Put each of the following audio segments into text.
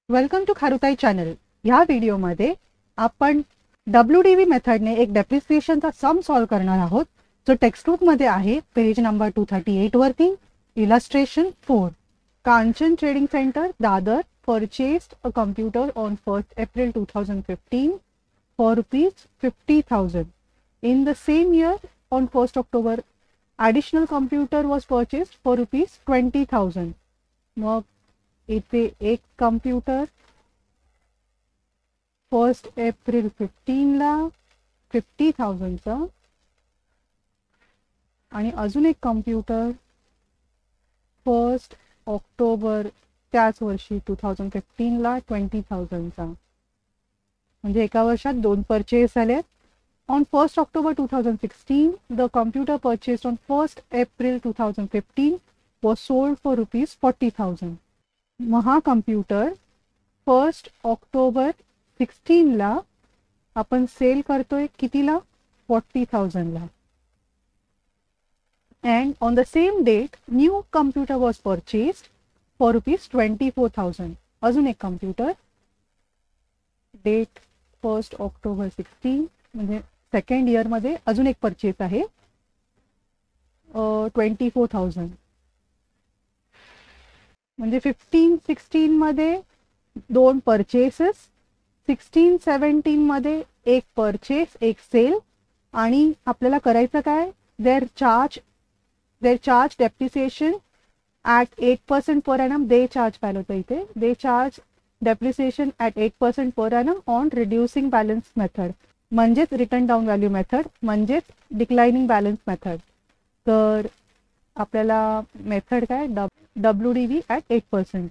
Welcome to खारुताई channel. ह्या व्हिडिओमध्ये आपण WDV मेथडने एक डेप्रिसिएशनचा सम सॉल्व करणार आहोत, जो टेक्स्टबुकमध्ये आहे पेज नंबर 238 वरती. Illustration 4. Kanchan trading centre, Dadar, purchased a computer on 1st April 2015 for rupees 50,000. In the same year, on 1st October, additional computer was purchased for rupees 20,000. मग इथे एक कम्प्युटर 1st एप्रिल 15ला 50,000चा आणि अजून एक कम्प्युटर 1st ऑक्टोबर त्याच वर्षी 2015ला 20,000चा. म्हणजे एका वर्षात दोन परचेस झाले. On 1st October 2016, the computer purchased on 1st April 2015 was sold for rupees 40,000. मग हा कम्प्युटर 1st ऑक्टोबर 16ला आपण सेल करतोय कितीला? 40,000ला. And on the same date, new computer was purchased for rupees 24,000. अजून एक कम्प्युटर डेट 1st ऑक्टोबर 16 म्हणजे second year मध्ये अजून एक परचेस आहे 24,000. म्हणजे 15-16 मध्ये दोन परचेसेस, 16-17 मध्ये एक परचेस एक सेल. आणि आपल्याला करायचं काय? There charge depreciation at 8% per annum. They charge पाहिलं होतं इथे. They charge depreciation at 8% per annum on reducing balance method, म्हणजेच रिटर्न डाऊन व्हॅल्यू मेथड, म्हणजेच डिक्लाइनिंग बॅलन्स मेथड. तर आपल्याला मेथड काय? WDV at 8%.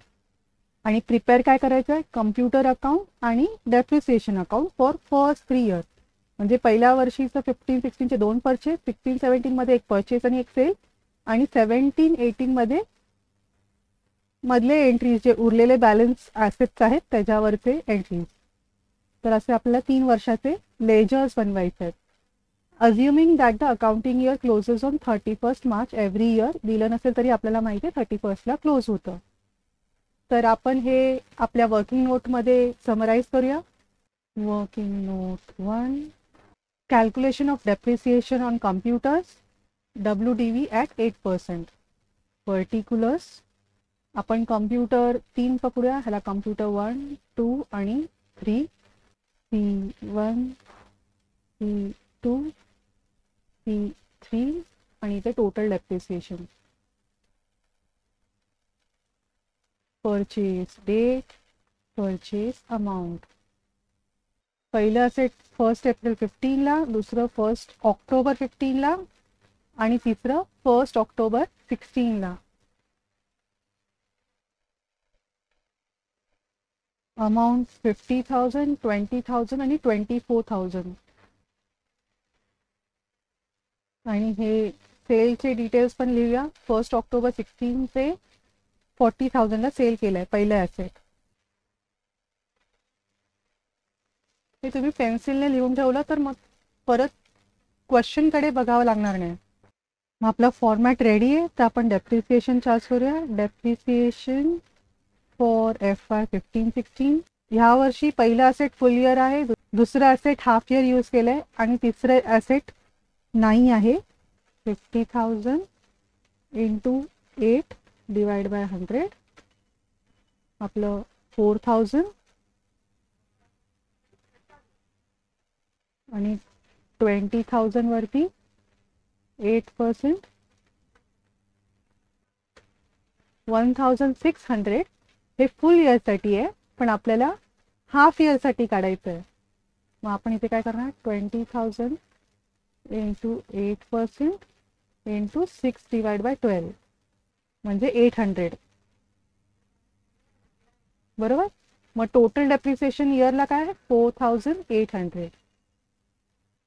आणि प्रिपेअर काय करायचं आहे? कम्प्युटर अकाउंट आणि depreciation account for first 3 years. म्हणजे पहिल्या वर्षीचं 15-16चे दोन परचेस, 16-17 मध्ये एक परचेस आणि एक सेल, आणि 17-18 मध्ये मधले एंट्रीज जे उरलेले बॅलन्स ॲसेट्स आहेत त्याच्यावरचे एंट्रीज. तर असे आपल्याला 3 वर्षाचे लेजर्स बनवायचे आहेत. Assuming that the accounting year closes on 31st March every year. दिलं नसेल तरी आपल्याला माहिती आहे 31st क्लोज होतं. तर आपण हे आपल्या वर्किंग नोटमध्ये समराईज करूया. Working note 1. Calculation of depreciation on computers, WDV at 8%. Particulars आपण कम्प्युटर 3 पकडूया. ह्याला कम्प्युटर 1, 2 आणि 3. C1, C2, C3 आणि इथे total depreciation. Purchase date, purchase amount. पहिलं असेट 1st एप्रिल 15ला, दुसरं 1st ऑक्टोबर 15ला आणि तिसरं 1st ऑक्टोबर 16ला. अमाऊंट 50,000, 20,000 आणि 24,000. आणि हे सेलचे डिटेल्स पण लिहूया. 1st ऑक्टोबर 16चे 40,000ला सेल केलंय पहिलं ॲसेट. हे तुम्ही पेन्सिलने लिहून ठेवलं तर मग परत क्वेश्चनकडे बघावं लागणार नाही. मग आपला फॉर्मॅट रेडी आहे. तर आपण डेप्रिसिएशन चार्ज करूया. Depreciation for FY 15-16. ह्या वर्षी पहिलं ॲसेट फुल इयर आहे, दुसरं ॲसेट हाफ इयर यूज केलंय आणि तिसरं ॲसेट नाही आहे. 50,000 इंटू 8 डिवाइड बाय 100 आपलं 4,000 आणि 20,000 वरती 8% 1,600. हे फुल इयरसाठी आहे, पण आपल्याला हाफ इयरसाठी काढायचं आहे. मग आपण इथे काय करणार? 20,000 इंटू 8% इंटू 6 डिवाइड बाय 12 म्हणजे 800. बरोबर. मग टोटल डेप्रिसिएशन इयरला काय आहे? 4,800.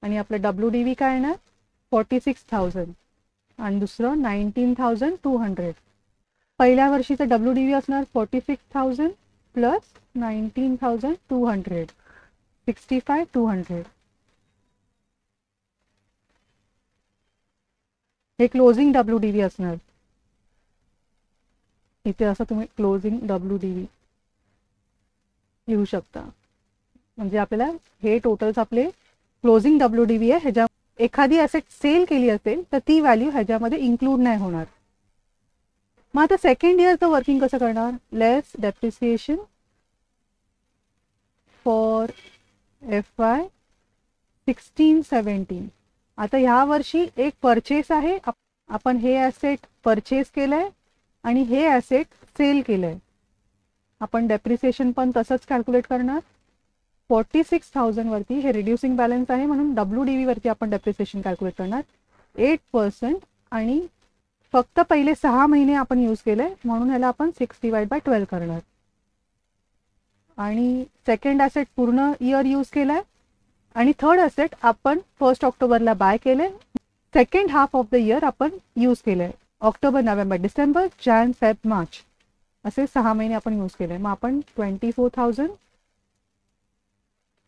आणि आपलं WDV काय येणार? 46,000 आणि दुसरं 19,200. पहिल्या वर्षीचं WDV असणार 46,000 प्लस 19,200, 65,200. हे क्लोजिंग WDV असणार. इथे असं तुम्ही क्लोजिंग WDV लिहू शकता. म्हणजे आपल्याला हे टोटल्स आपले क्लोजिंग WDV आहे. ह्याच्या एखादी ॲसेट सेल केली असेल तर ती व्हॅल्यू ह्याच्यामध्ये इन्क्लूड नाही होणार. मग आता सेकंड इयरचं वर्किंग कसं करणार? लेस डेप्रिसिएशन फॉर FY 16-17. आता ह्या वर्षी एक परचेस आहे, आपण हे ॲसेट परचेस केलंय आणि हे ॲसेट सेल केलंय. आपण डेप्रिसिएशन पण तसंच कॅल्क्युलेट करणार. 46,000 वरती हे रिड्युसिंग बॅलन्स आहे म्हणून WDV वरती आपण डेप्रिसिएशन कॅल्क्युलेट करणार 8%. आणि फक्त पहिले 6 महिने आपण यूज केलंय म्हणून ह्याला आपण 6/12 करणार. आणि सेकंड ॲसेट पूर्ण इयर यूज केलाय आणि थर्ड ॲसेट आपण 1 ऑक्टोबरला बाय केले. Second half of the year आपण यूज केलंय. October, November, December, Jan, Feb, March असे 6 महिने आपण यूज केले. मग आपण 24,000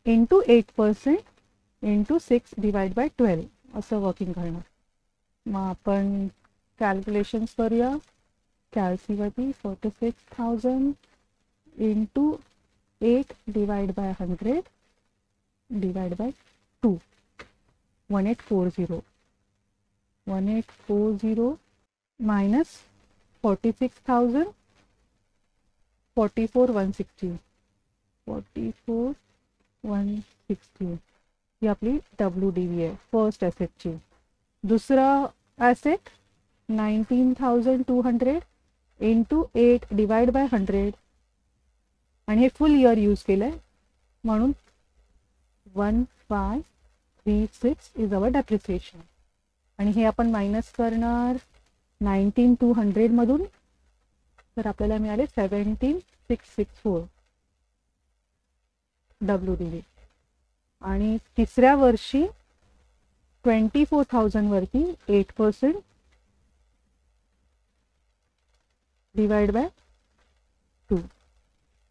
इंटू 8% इंटू 6/12 असं वर्किंग करणार. मग आपण कॅल्क्युलेशन्स करूया. कॅल्सीवरती 46,000 इंटू 8/100 डिवाइड बाय 2 1840 मायनस 46,000 44,160 ही आपली WDV आहे फर्स्ट ॲसेटची. दुसरं ॲसेट 19,200 इंटू 8/100 आणि हे फुल इयर यूज केलंय म्हणून 1536 इज अवर डेप्रिसिएशन. आणि हे आपण मायनस करणार 19,200 मधून तर आपल्याला मिळाले 17,664 WDV. आणि तिसऱ्या वर्षी 24,000 वरती 8% डिवाइड बाय 2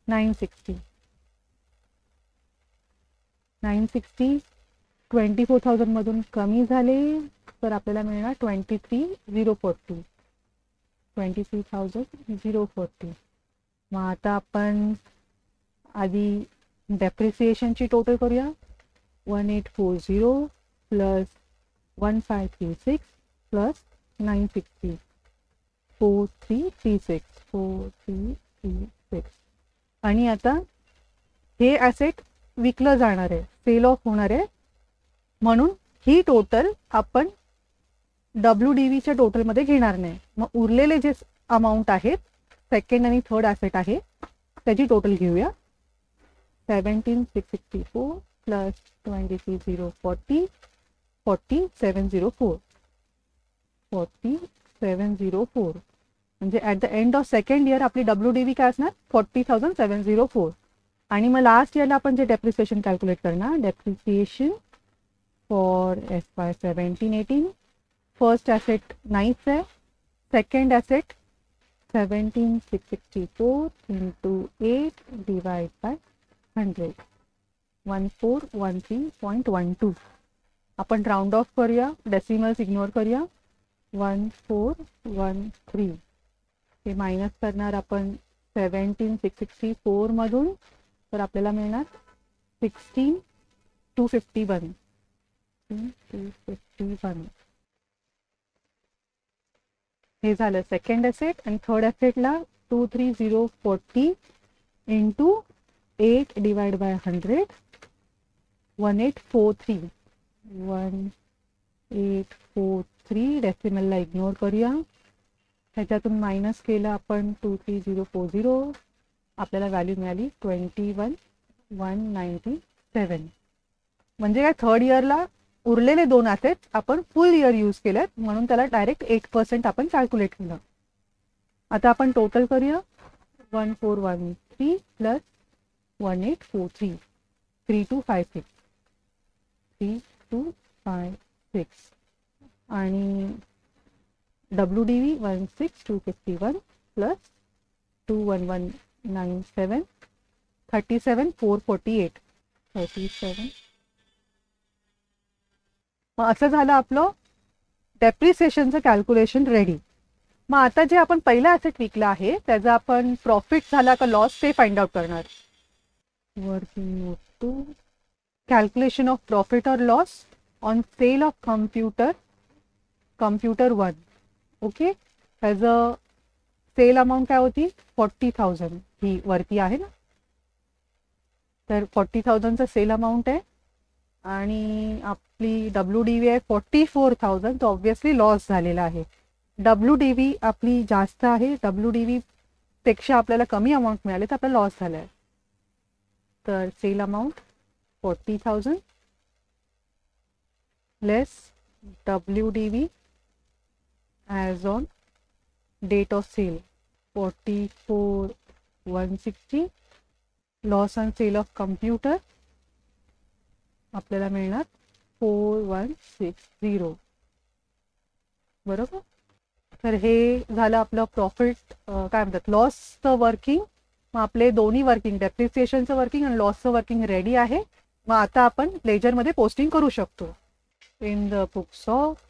960 24,000 मधून कमी झाले तर आपल्याला मिळणार 23,040. मग आता आपण आधी डेप्रिसिएशनची टोटल करूया. 1840 प्लस 1536 प्लस 960 4336 आणि आता हे ॲसेट विकलं जाणार आहे, सेल ऑफ होणार आहे म्हणून ही टोटल आपण WDVच्या टोटलमध्ये घेणार नाही. मग उरलेले जे अमाऊंट आहेत सेकंड आणि थर्ड ॲसेट आहे त्याची टोटल घेऊया. 17,664 प्लस 23,040 4704 म्हणजे at the end of second year आपली WDV काय असणार 40,704. आणि मग लास्ट इयरला आपण जे डेप्रिसिएशन कॅल्क्युलेट करणार depreciation for FY 17-18 first asset 9 आहे, second asset 17,664 into 8 divide by 100 1413.12. आपण राऊंड ऑफ करूया, डेसिमल्स इग्नोर करूया. 1413 हे मायनस करणार आपण 17,664 मधून तर आपल्याला मिळणार 16,251. हे झालं सेकंड ॲसेट. आणि थर्ड ॲसेटला 23,040 इंटू 8 डिवाइड बाय 100 1843 डेसिमलला इग्नोर करूया. ह्याच्यातून मायनस केलं आपण 23,040 आपल्याला व्हॅल्यू मिळाली 21,197. म्हणजे काय थर्ड इयरला उरलेले 2 ॲसेट आपण फुल इयर यूज केलेत म्हणून त्याला डायरेक्ट 8% आपण कॅल्क्युलेट केलं. आता आपण टोटल करूया. 1413 प्लस 1843 3256 आणि WDV 16,251 प्लस 21,197 37,448 37. मग असं झालं आपलं डेप्रिसिएशनचं कॅल्क्युलेशन रेडी. मग आता जे आपण पहिला ॲसेट विकला आहे त्याचा आपण प्रॉफिट झाला का लॉस ते फाइंड आउट करणार. Working note 2, calculation of profit और loss on sale of computer 1. Okay, as a sale amount काय होती 40,000, ही वरती आहे ना. तर 40,000चा सेल अमाऊंट आहे आणि आपली WDV आहे 44,000, तो ऑब्व्हियसली लॉस झालेला आहे. WDV आपली जास्त आहे, WDV पेक्षा आपल्याला कमी अमाऊंट मिळाले तर आपला लॉस झाला आहे. तर sale amount 40,000 less WDV as on date of sale 44,160, loss on sale of computer आपल्याला मिळणार 4,160. बरोबर. तर हे झालं आपलं प्रॉफिट, काय म्हणतात लॉसचं वर्किंग. मग आपले दोन्ही वर्किंग, डेप्रिसिएशनचं वर्किंग आणि लॉसचं वर्किंग रेडी आहे. मग आता आपण लेजरमध्ये पोस्टिंग करू शकतो. In the books of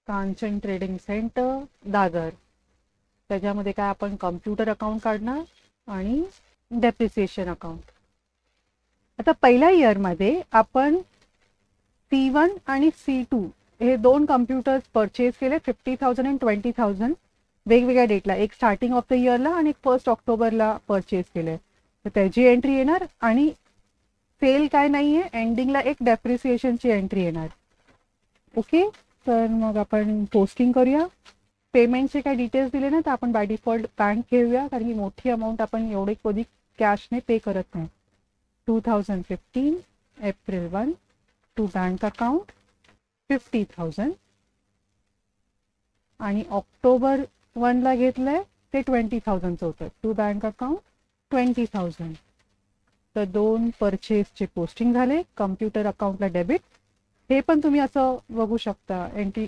Kanchan trading centre Dadar, त्याच्यामध्ये काय आपण कम्प्युटर अकाउंट काढणार आणि डेप्रिसिएशन अकाउंट. आता पहिल्या इयरमध्ये आपण C1 आणि C2 हे दोन कम्प्युटर्स परचेस केले 50,000 आणि 20,000 वेगवेगळ्या डेटला, एक स्टार्टिंग ऑफ द इयरला आणि एक 1 ऑक्टोबरला परचेस केले. तर त्याची एंट्री येणार आणि सेल काय नाही आहे, एंडिंगला एक डेप्रिसिएशनची एंट्री येणार. ओके, तर मग आपण पोस्टिंग करूया. पेमेंटचे काय डिटेल्स दिले ना, तर आपण बाय डिफॉल्ट बँक घेऊया, कारण की मोठी अमाऊंट आपण एवढी कधी कॅशने पे करत नाही. 2015 एप्रिल 1 टू बँक अकाउंट 50,000 आणि ऑक्टोबर 1ला घेतलंय ते 20,000चं होतं. To bank account 20,000. तर दोन परचेसचे पोस्टिंग झाले. कम्प्युटर अकाउंटला डेबिट. हे पण तुम्ही असं बघू शकता, एंट्री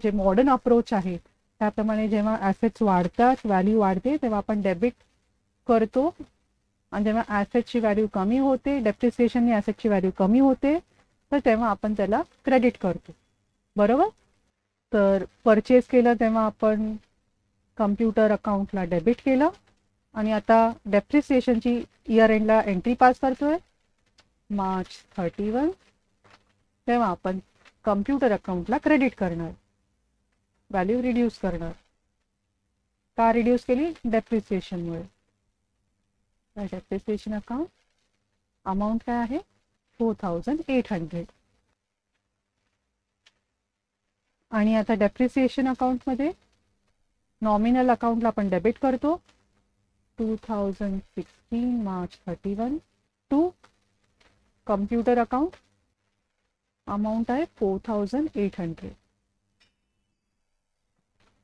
जे मॉडर्न अप्रोच आहे त्याप्रमाणे जेव्हा ॲसेट्स वाढतात, व्हॅल्यू वाढते, तेव्हा आपण डेबिट करतो आणि जेव्हा ॲसेटची व्हॅल्यू कमी होते, डेप्रिसिएशनने ॲसेटची व्हॅल्यू कमी होते, तर तेव्हा आपण त्याला क्रेडिट करतो. बरोबर. तर परचेस केलं तेव्हा आपण कम्प्युटर अकाउंटला डेबिट केलं आणि आता डेप्रिसिएशनची इयर एंडला एंट्री पास करतोय मार्च 31, तेव्हा आपण कम्प्युटर अकाउंटला क्रेडिट करणार, व्हॅल्यू रिड्यूस करणार. का रिड्यूस केली? डेप्रिसिएशनमुळे. डेप्रिसिएशन अकाउंट अमाऊंट काय आहे 4,800. आणि आता डेप्रिसिएशन अकाउंटमध्ये नॉमिनल अकाउंटला आपण डेबिट करतो 2016 March 31 to computer account amount आहे 4,800.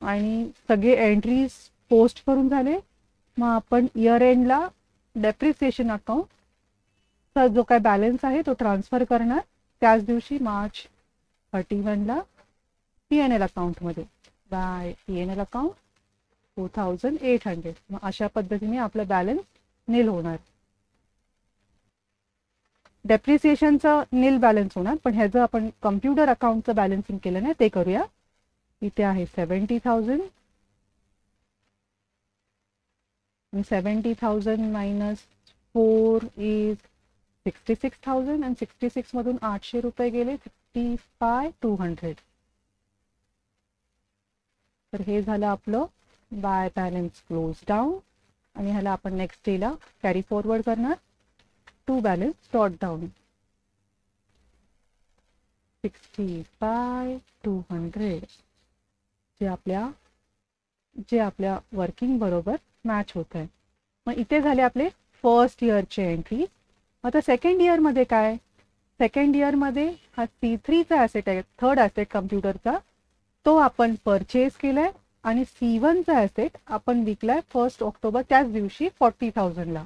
आणि सगळे एंट्रीज पोस्ट करून झाले. मग आपण इयर एंडला डेप्रिसिएशन अकाउंटचा जो काय बॅलन्स आहे तो ट्रान्सफर करणार त्याच दिवशी मार्च 31ला P&L अकाउंटमध्ये बाय P&L अकाउंट 4,800. मग अशा पद्धतीने आपलं बॅलन्स नील होणार. डेप्रिसिएशनचं नील बॅलन्स होणार, पण ह्याचं आपण कम्प्युटर अकाउंटचं बॅलन्सिंग केलं नाही, ते करूया. इथे आहे 70,000 आणि 70,000 मायनस 4 इज 66,000 आणि 66 मधून 800 रुपये गेले 55,200. तर हे झालं आपलं बाय बॅलन्स क्लोज डाऊन आणि ह्याला आपण नेक्स्ट डेला कॅरी फॉरवर्ड करणार टू बॅलन्स डॉट डाऊन 65,200 जे आपल्या वर्किंग बरोबर मॅच होत आहे. मग इथे झाले आपले फर्स्ट इयरचे एंट्री. आता सेकंड इयरमध्ये काय? सेकंड इयरमध्ये हा C3चा ॲसेट आहे, थर्ड ॲसेट कम्प्युटरचा, तो आपण परचेस केलाय आणि C1चा ॲसेट आपण विकलाय 1 ऑक्टोबर त्याच दिवशी 40,000ला.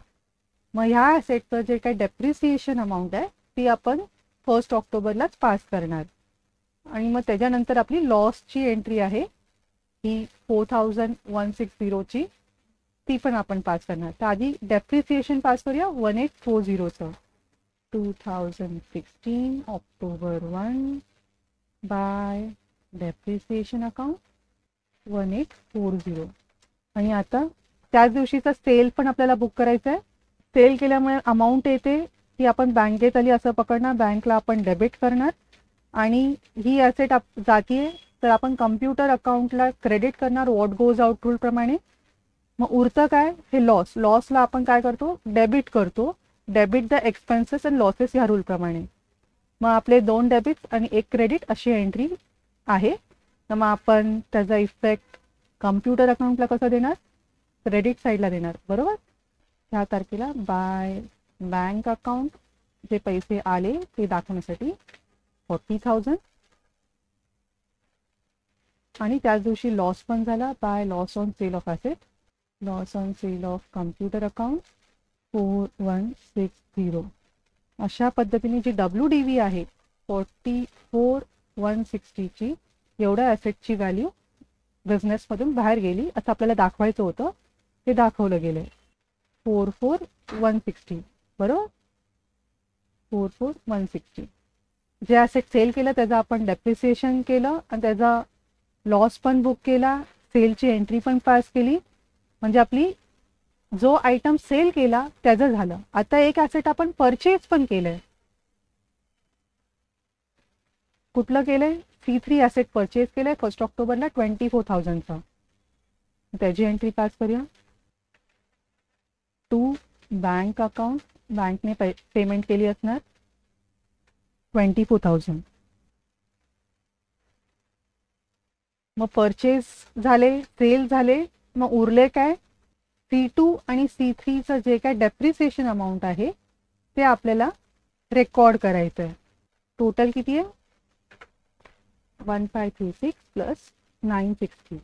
मग ह्या ॲसेटचं जे काही डेप्रिसिएशन अमाऊंट आहे ती आपण 1 ऑक्टोबरलाच पास करणार. आणि मग त्याच्यानंतर आपली लॉसची एंट्री आहे ही 4,160ची, ती पण आपण पास करणार. तर आधी डेप्रिसिएशन पास करूया 1840चं. 2016 ऑक्टोबर 1 बाय डेप्रिसिएशन अकाउंट 1840. आणि आता त्याच दिवशीचा सेल पण आपल्याला बुक करायचा आहे. सेल केल्यामुळे अमाऊंट येते ती आपण बँकेत आली असं पकडणार, बँकला आपण डेबिट करणार आणि ही ॲसेट जातीये तर आपण कम्प्युटर अकाउंटला क्रेडिट करणार व्हॉट गोज आउट रूल प्रमाणे. मग उरतं काय, हे लॉसला आपण काय करतो, डेबिट करतो, debit the expenses and losses ह्या रूलप्रमाणे. मग आपले 2 डेबिट्स आणि 1 क्रेडिट अशी एंट्री आहे. तर मग आपण त्याचा इफेक्ट कम्प्युटर अकाउंटला कसं देणार, क्रेडिट साईडला देणार, बरोबर. ह्या तारखेला बाय बँक अकाउंट जे पैसे आले ते दाखवण्यासाठी 40,000 आणि त्याच दिवशी लॉस पण झाला by loss on sale of asset, loss on sale of computer account 4160. अशा पद्धतीने जी WDV आहे 44,160ची एवढ्या ॲसेटची व्हॅल्यू बिझनेसमधून बाहेर गेली असं आपल्याला दाखवायचं होतं. ते दाखवलं गेलं 44,160, बरोबर. 44,160 जे ॲसेट सेल केलं त्याचं आपण डेप्रिसिएशन केलं आणि त्याचा लॉस पण बुक केला, सेलची एंट्री पण पास केली. म्हणजे आपली जो आयटम सेल केला त्याचं झालं. आता एक ॲसेट आपण परचेज पण केलंय. कुठलं केलंय, C3 ॲसेट परचेज केलंय 1 ऑक्टोबरला 24,000चा. त्याची एंट्री पास करूया. टू बँक अकाउंट, बँकने पेमेंट केली असणार 24,000. मग परचेस झाले, सेल झाले, मग उरले काय, C2 आणि C3चं जे काय डेप्रिसिएशन अमाऊंट आहे ते आपल्याला रेकॉर्ड करायचं आहे. टोटल किती आहे 1536 प्लस 960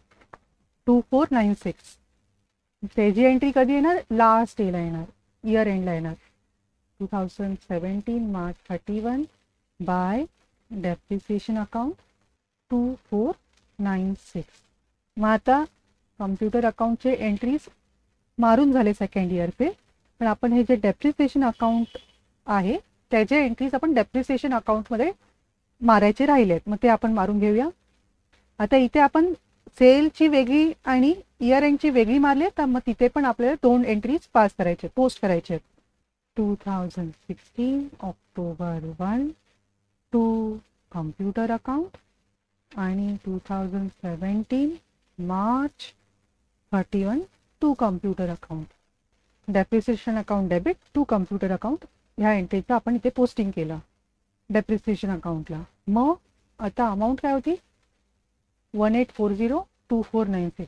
2496. त्याची एंट्री कधी येणार, लास्ट एला येणार, इयर एंडला येणार 2017 मार्च 31 बाय डेप्रिसिएशन अकाउंट 2496. मग आता कम्प्युटर अकाउंटचे एंट्रीज मारून झाले सेकंड इयरचे, पण आपण हे जे डेप्रिसिएशन अकाउंट आहे त्याचे एंट्रीज आपण डेप्रिसिएशन अकाउंटमध्ये मारायचे राहिलेत. मग ते आपण मारून घेऊया. आता इथे आपण सेलची वेगळी आणि इयर एंडची वेगळी मारली, तर मग तिथे पण आपल्याला 2 एंट्रीज पास करायचे, पोस्ट करायचे. 2016 ऑक्टोबर 1 टू कम्प्युटर अकाउंट आणि 2017 March 31 to computer account. Depreciation account debit to computer account ह्या एंट्रीचं आपण इथे पोस्टिंग केलं डेप्रिसिएशन अकाउंटला. मग आता अमाऊंट काय होती 18402496.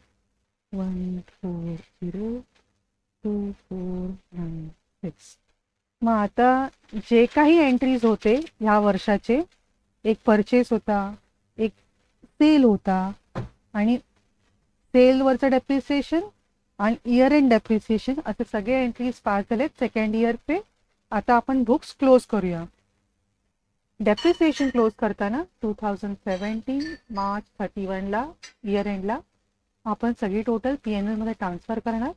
18402496. मग आता जे काही एंट्रीज होते ह्या वर्षाचे, एक परचेस होता, एक सेल होता आणि सेलवरचं डेप्रिसिएशन आणि इयर एंड डेप्रिसिएशन असे सगळे एंट्रीज पास झालेत सेकंड इयरचे. आता आपण बुक्स क्लोज करूया. डेप्रिसिएशन क्लोज करताना 2017 मार्च 31ला इयर एंडला आपण सगळी टोटल PNL मध्ये ट्रान्सफर करणार.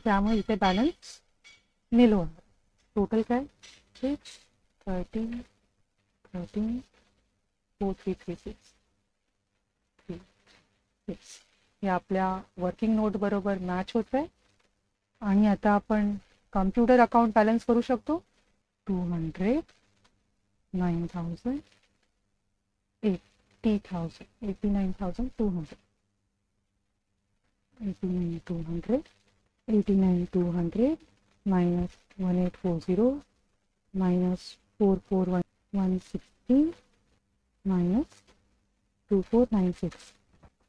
त्यामुळे इथे बॅलन्स निल होणार. टोटल काय 4336 हे आपल्या वर्किंग नोट बरोबर मॅच होत आहे. आणि आता आपण कम्प्युटर अकाउंट बॅलन्स करू शकतो 200 9,000 80,000 89,200 89,200 89,200 minus 1840 minus 44,160 minus 2496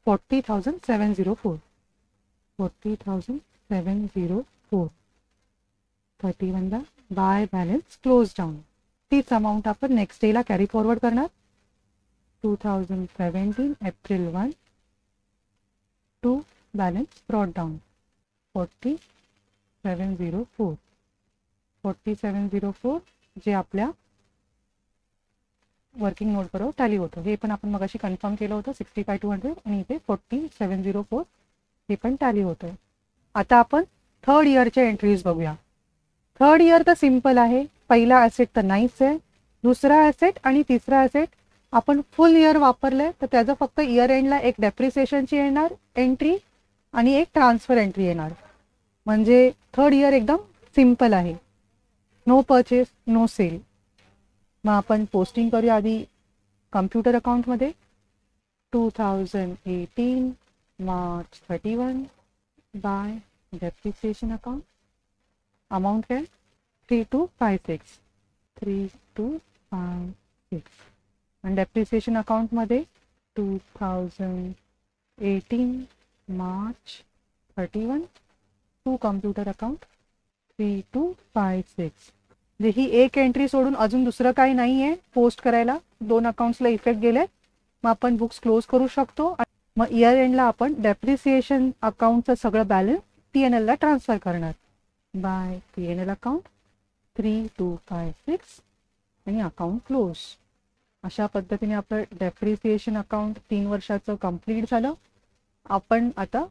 40,704 40,704 31ला बाय बॅलन्स क्लोज डाऊन. तीच अमाऊंट आपण नेक्स्ट डेला कॅरी फॉरवर्ड करणार. 2017 April 1 to balance brought down 4704 4704 जे आपल्या वर्किंग नोट बरोबर टॅली होतं. हे पण आपण मगाशी कन्फर्म केलं होतं 65,200 आणि इथे 4704 हे पण टॅली होतं. आता आपण थर्ड इयरच्या एंट्रीज बघूया. थर्ड इयर तर सिम्पल आहे. पहिला ॲसेट तर नाहीच आहे. दुसरा ॲसेट आणि तिसरा ॲसेट आपण फुल इयर वापरले तर त्याचं फक्त इयर एंडला एक डेप्रिसिएशनची येणार एंट्री आणि एक ट्रान्सफर एंट्री येणार. म्हणजे थर्ड इयर एकदम सिम्पल आहे. No purchase no sale. मग आपण पोस्टिंग करूया आधी कम्प्युटर अकाउंटमध्ये. 2018 March 31 bye depreciation account. Amount काय 3256 3256. आणि डेप्रिसिएशन अकाउंटमध्ये 2018 March 31 टू कम्प्युटर अकाउंट 3256. म्हणजे ही एक एंट्री सोडून अजून दुसरं काही नाही आहे पोस्ट करायला. 2 अकाउंट्सला इफेक्ट गेले. मग आपण बुक्स क्लोज करू शकतो. मग इयर एंडला आपण डेप्रिसिएशन अकाउंटचं सगळं बॅलन्स TNL ला ट्रान्सफर करणार. बाय TNL अकाउंट 3256 आणि अकाउंट क्लोज. अशा पद्धतीने आपलं डेप्रिसिएशन अकाउंट 3 वर्षाचं कंप्लीट झालं. आपण आता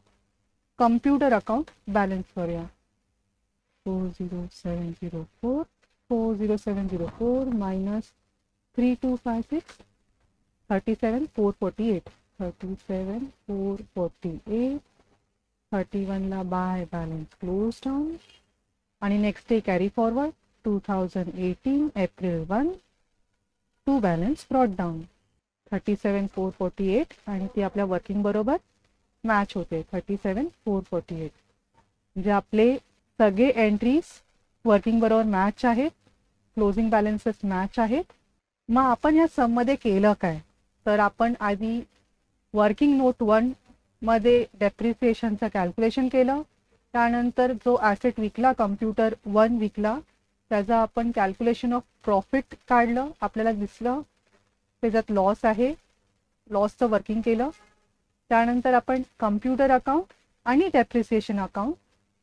कम्प्युटर अकाउंट बॅलन्स करूया. 40704 मायनस 3256 37448 37448. 31 ला बाय बॅलन्स क्लोज डाऊन आणि next day carry forward 2018 April 1 to balance brought down 37448 आणि ती आपल्या वर्किंग बरोबर मॅच होते 37448. म्हणजे आपले सगळे एंट्रीज वर्किंग बरोबर मॅच आहेत. क्लोजिंग बॅलन्सेस मॅच आहेत. मग आपण या सममध्ये केलं काय तर आपण आधी वर्किंग नोट 1 मध्ये डेप्रिसिएशनचं कॅल्क्युलेशन केलं. त्यानंतर जो ॲसेट विकला कम्प्युटर 1 विकला त्याचा आपण कॅल्क्युलेशन ऑफ प्रॉफिट काढलं. आपल्याला दिसलं त्याच्यात लॉस आहे. लॉसचं वर्किंग केलं. त्यानंतर आपण कम्प्युटर अकाउंट आणि डेप्रिसिएशन अकाउंट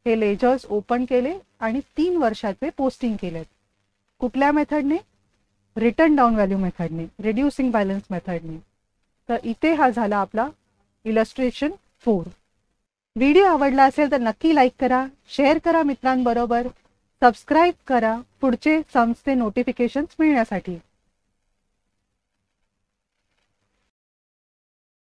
हे लेजर्स ओपन केले आणि 3 वर्षाचे पोस्टिंग केलेत. कुठल्या मेथडने रिटर्न डाऊन व्हॅल्यू मेथडने रिड्युसिंग बॅलन्स मेथडने. तर इथे हा झाला आपला इलस्ट्रेशन 4. व्हिडिओ आवडला असेल तर नक्की लाईक करा, शेअर करा मित्रांबरोबर, सबस्क्राईब करा पुढचे सम्सचे नोटिफिकेशन्स मिळण्यासाठी.